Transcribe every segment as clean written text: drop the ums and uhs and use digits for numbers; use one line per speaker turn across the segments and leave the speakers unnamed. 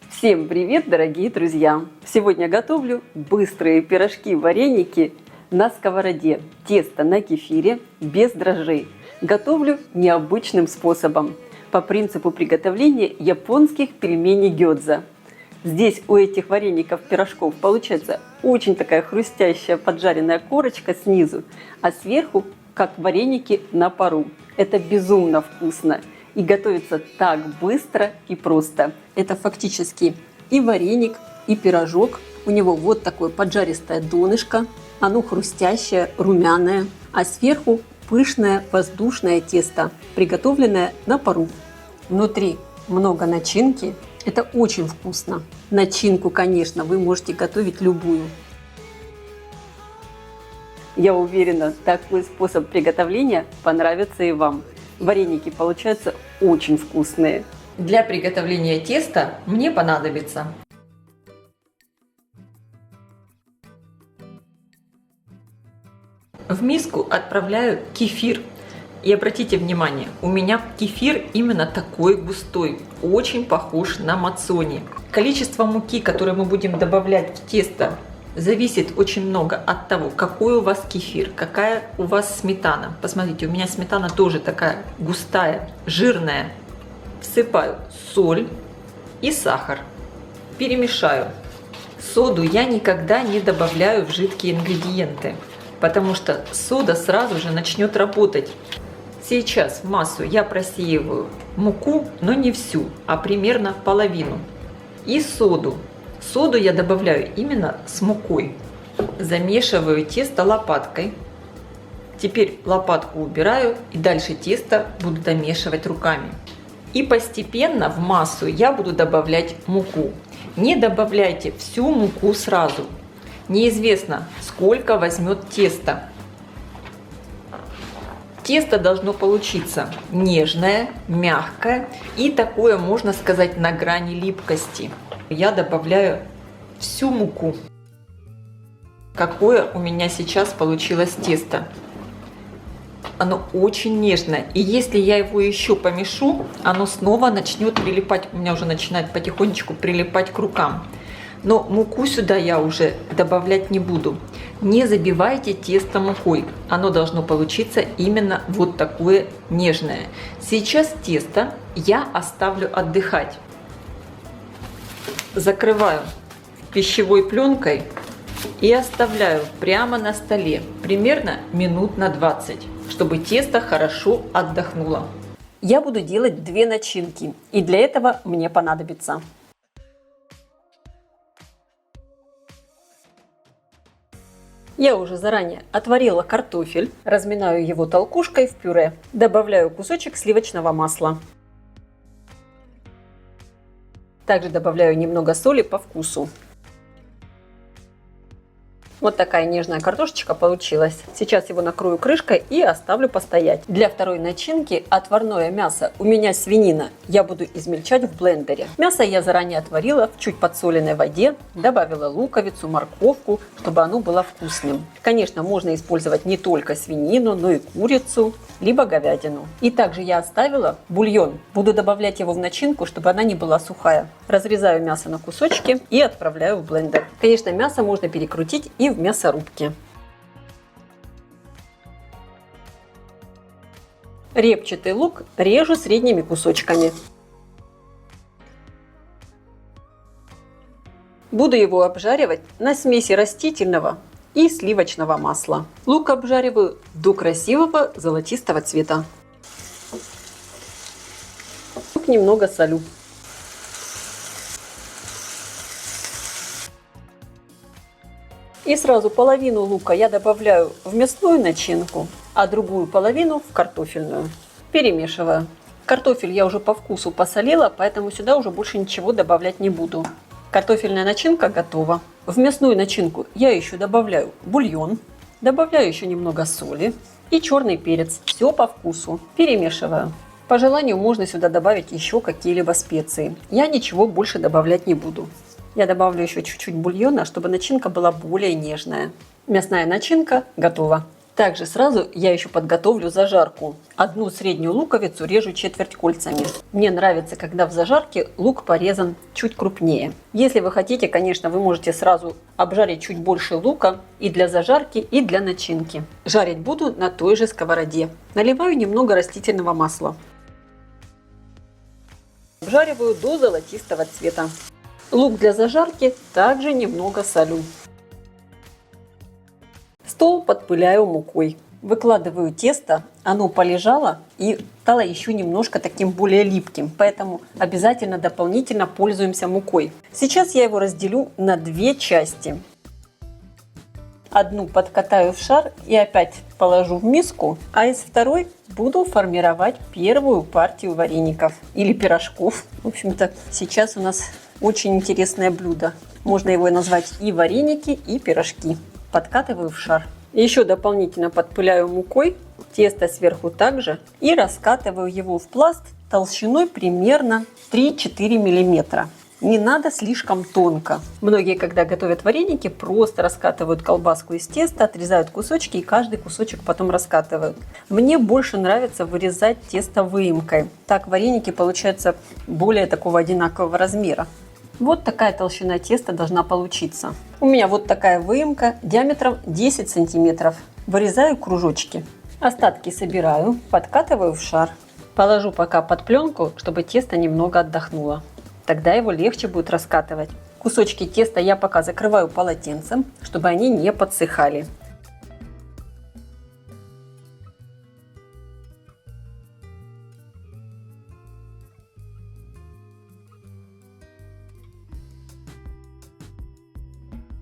Всем привет, дорогие друзья! Сегодня готовлю быстрые пирожки-вареники на сковороде. Тесто на кефире, без дрожжей. Готовлю необычным способом, по принципу приготовления японских пельменей гёдза. Здесь у этих вареников-пирожков получается очень такая хрустящая поджаренная корочка снизу, а сверху как вареники на пару. Это безумно вкусно и готовится так быстро и просто. Это фактически и вареник, и пирожок. У него вот такое поджаристое донышко, оно хрустящее, румяное, а сверху пышное воздушное тесто, приготовленное на пару. Внутри много начинки. Это очень вкусно. Начинку, конечно, вы можете готовить любую. Я уверена, такой способ приготовления понравится и вам. Вареники получаются очень вкусные.
Для приготовления теста мне понадобится в миску отправляю кефир. И обратите внимание, у меня кефир именно такой густой, очень похож на мацони. Количество муки, которое мы будем добавлять в тесто, зависит очень много от того, какой у вас кефир, какая у вас сметана. Посмотрите, у меня сметана тоже такая густая, жирная. Всыпаю соль и сахар. Перемешаю. Соду я никогда не добавляю в жидкие ингредиенты, потому что сода сразу же начнет работать. Сейчас в массу я просеиваю муку, но не всю, а примерно половину. И соду. Соду я добавляю именно с мукой. Замешиваю тесто лопаткой. Теперь лопатку убираю и дальше тесто буду домешивать руками. И постепенно в массу я буду добавлять муку. Не добавляйте всю муку сразу. Неизвестно, сколько возьмет тесто. Тесто должно получиться нежное, мягкое и такое, можно сказать, на грани липкости. Я добавляю всю муку. Какое у меня сейчас получилось тесто. Оно очень нежное. И если я его еще помешу, оно снова начнет прилипать. У меня уже начинает потихонечку прилипать к рукам. Но муку сюда я уже добавлять не буду. Не забивайте тесто мукой. Оно должно получиться именно вот такое нежное. Сейчас тесто я оставлю отдыхать. Закрываю пищевой пленкой и оставляю прямо на столе примерно минут на 20, чтобы тесто хорошо отдохнуло.
Я буду делать две начинки, и для этого мне понадобится я уже заранее отварила картофель, разминаю его толкушкой в пюре, добавляю кусочек сливочного масла. Также добавляю немного соли по вкусу. Вот такая нежная картошечка получилась. Сейчас его накрою крышкой и оставлю постоять. Для второй начинки отварное мясо. У меня свинина. Я буду измельчать в блендере. Мясо я заранее отварила в чуть подсоленной воде. Добавила луковицу, морковку, чтобы оно было вкусным. Конечно, можно использовать не только свинину, но и курицу, либо говядину. И также я оставила бульон. Буду добавлять его в начинку, чтобы она не была сухая. Разрезаю мясо на кусочки и отправляю в блендер. Конечно, мясо можно перекрутить и в мясорубке. Репчатый лук режу средними кусочками. Буду его обжаривать на смеси растительного и сливочного масла. Лук обжариваю до красивого золотистого цвета. Немного солю. И сразу половину лука я добавляю в мясную начинку, а другую половину в картофельную. Перемешиваю. Картофель я уже по вкусу посолила, поэтому сюда уже больше ничего добавлять не буду. Картофельная начинка готова. В мясную начинку я еще добавляю бульон, добавляю еще немного соли и черный перец. Все по вкусу. Перемешиваю. По желанию можно сюда добавить еще какие-либо специи. Я ничего больше добавлять не буду. Я добавлю еще чуть-чуть бульона, чтобы начинка была более нежная. Мясная начинка готова. Также сразу я еще подготовлю зажарку. Одну среднюю луковицу режу четверть кольцами. Мне нравится, когда в зажарке лук порезан чуть крупнее. Если вы хотите, конечно, вы можете сразу обжарить чуть больше лука и для зажарки, и для начинки. Жарить буду на той же сковороде. Наливаю немного растительного масла. Обжариваю до золотистого цвета. Лук для зажарки также немного солю. Стол подпыляю мукой. Выкладываю тесто, оно полежало и стало еще немножко таким более липким, поэтому обязательно дополнительно пользуемся мукой. Сейчас я его разделю на две части. Одну подкатаю в шар и опять положу в миску, а из второй буду формировать первую партию вареников или пирожков. В общем-то, сейчас у нас очень интересное блюдо. Можно его назвать и вареники, и пирожки. Подкатываю в шар. Еще дополнительно подпыляю мукой, тесто сверху также и раскатываю его в пласт толщиной примерно 3-4 мм. Не надо слишком тонко. Многие, когда готовят вареники, просто раскатывают колбаску из теста, отрезают кусочки и каждый кусочек потом раскатывают. Мне больше нравится вырезать тесто выемкой. Так вареники получаются более такого одинакового размера. Вот такая толщина теста должна получиться. У меня вот такая выемка диаметром 10 сантиметров. Вырезаю кружочки. Остатки собираю, подкатываю в шар. Положу пока под пленку, чтобы тесто немного отдохнуло. Тогда его легче будет раскатывать. Кусочки теста я пока закрываю полотенцем, чтобы они не подсыхали.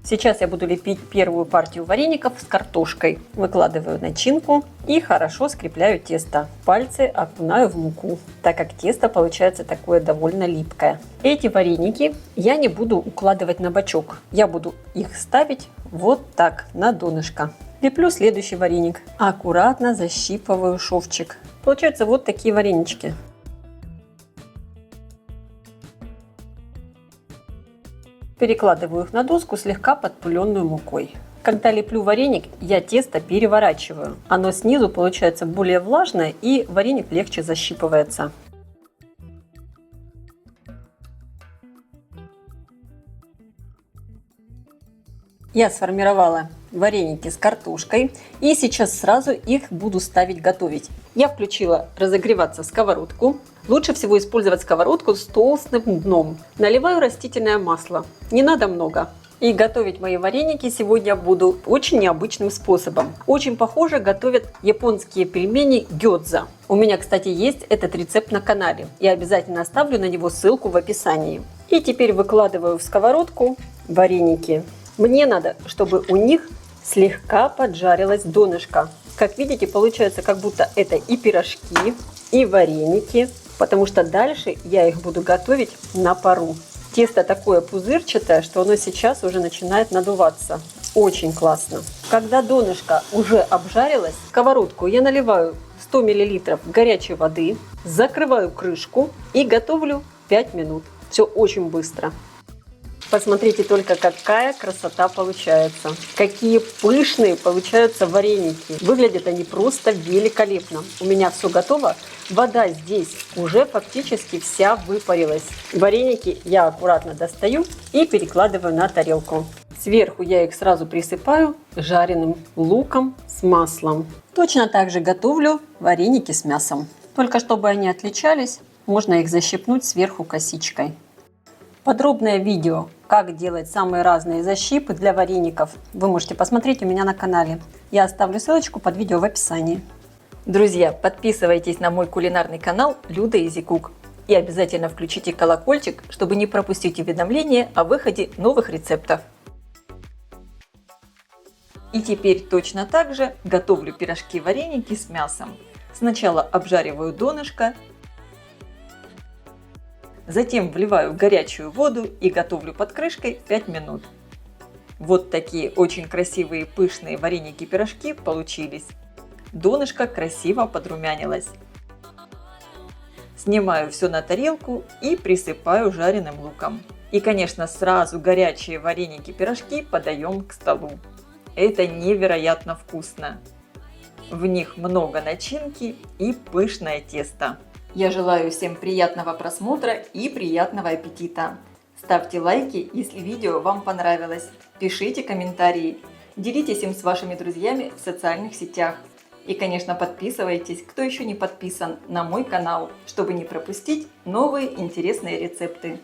Сейчас я буду лепить первую партию вареников с картошкой. Выкладываю начинку и хорошо скрепляю тесто. Пальцы окунаю в муку, так как тесто получается такое довольно липкое. Эти вареники я не буду укладывать на бочок. Я буду их ставить вот так на донышко. Леплю следующий вареник. Аккуратно защипываю шовчик. Получаются вот такие варенички. Перекладываю их на доску, слегка подпыленную мукой. Когда леплю вареник, я тесто переворачиваю. Оно снизу получается более влажное и вареник легче защипывается. Я сформировала вареники с картошкой и сейчас сразу их буду ставить готовить. Я включила разогреваться сковородку. Лучше всего использовать сковородку с толстым дном. Наливаю растительное масло, не надо много. И готовить мои вареники сегодня буду очень необычным способом. Очень похоже готовят японские пельмени гёдза. У меня, кстати, есть этот рецепт на канале. Я обязательно оставлю на него ссылку в описании. И теперь выкладываю в сковородку вареники. Мне надо, чтобы у них слегка поджарилось донышко. Как видите, получается, как будто это и пирожки, и вареники, потому что дальше я их буду готовить на пару. Тесто такое пузырчатое, что оно сейчас уже начинает надуваться. Очень классно. Когда донышко уже обжарилось, в сковородку я наливаю 100 мл горячей воды, закрываю крышку и готовлю 5 минут. Все очень быстро. Посмотрите только, какая красота получается. Какие пышные получаются вареники. Выглядят они просто великолепно. У меня все готово. Вода здесь уже фактически вся выпарилась. Вареники я аккуратно достаю и перекладываю на тарелку. Сверху я их сразу присыпаю жареным луком с маслом. Точно так же готовлю вареники с мясом. Только чтобы они отличались, можно их защипнуть сверху косичкой. Подробное видео, как делать самые разные защипы для вареников, вы можете посмотреть у меня на канале. Я оставлю ссылочку под видео в описании. Друзья, подписывайтесь на мой кулинарный канал Люда Easy Cook и обязательно включите колокольчик, чтобы не пропустить уведомления о выходе новых рецептов. И теперь точно так же готовлю пирожки-вареники с мясом. Сначала обжариваю донышко. Затем вливаю горячую воду и готовлю под крышкой 5 минут. Вот такие очень красивые пышные вареники-пирожки получились. Донышко красиво подрумянилось. Снимаю все на тарелку и присыпаю жареным луком. И, конечно, сразу горячие вареники-пирожки подаем к столу. Это невероятно вкусно.
В них много начинки и пышное тесто. Я желаю всем приятного просмотра и приятного аппетита. Ставьте лайки, если видео вам понравилось. Пишите комментарии. Делитесь им с вашими друзьями в социальных сетях. И, конечно, подписывайтесь, кто еще не подписан, на мой канал, чтобы не пропустить новые интересные рецепты.